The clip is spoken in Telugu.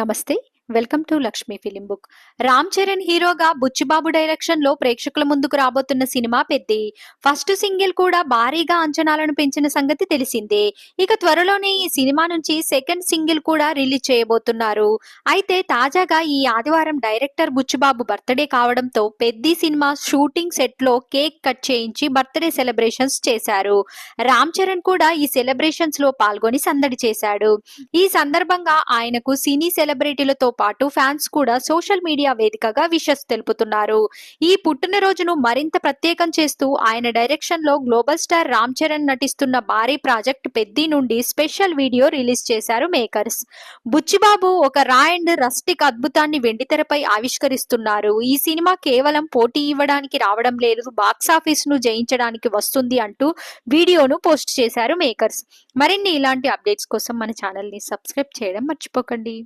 నమస్తే. Welcome to Lakshmi film book. Ram Charan హీరోగా బుచ్చిబాబు డైరెక్షన్ లో ప్రేక్షకుల ముందుకు రాబోతున్న సినిమా పెద్ది. ఫస్ట్ సింగిల్ కూడా భారీగా అంచనాలను పెంచిన సంగతి తెలిసిందే. ఇక త్వరలోనే ఈ సినిమా నుంచి సెకండ్ సింగిల్ కూడా రిలీజ్ చేయబోతున్నారు. అయితే తాజాగా ఈ ఆదివారం డైరెక్టర్ బుచ్చిబాబు బర్త్డే కావడంతో పెద్ది సినిమా షూటింగ్ సెట్ లో కేక్ కట్ చేయించి బర్త్డే సెలబ్రేషన్స్ చేశారు. రామ్ చరణ్ కూడా ఈ సెలబ్రేషన్స్ లో పాల్గొని సందడి చేశాడు. ఈ సందర్భంగా ఆయనకు సినీ సెలబ్రిటీలతో పాటు ఫ్యాన్స్ కూడా సోషల్ మీడియా వేదికగా విషెస్ తెలుపుతున్నారు. ఈ పుట్టినరోజును మరింత ప్రత్యేకం చేస్తూ ఆయన డైరెక్షన్ లో గ్లోబల్ స్టార్ రామ్ చరణ్ నటిస్తున్న భారీ ప్రాజెక్ట్ పెద్ది నుండి స్పెషల్ వీడియో రిలీజ్ చేశారు మేకర్స్. బుచ్చిబాబు ఒక రా అండ్ రస్టిక్ అద్భుతాన్ని వెండితెరపై ఆవిష్కరిస్తున్నారు. ఈ సినిమా కేవలం పోటీ ఇవ్వడానికి రావడం లేదు, బాక్సాఫీస్ ను జయించడానికి వస్తుంది అంటూ వీడియోను పోస్ట్ చేశారు మేకర్స్. మరిన్ని ఇలాంటి అప్డేట్స్ కోసం మన ఛానల్ ని సబ్స్క్రైబ్ చేయడం మర్చిపోకండి.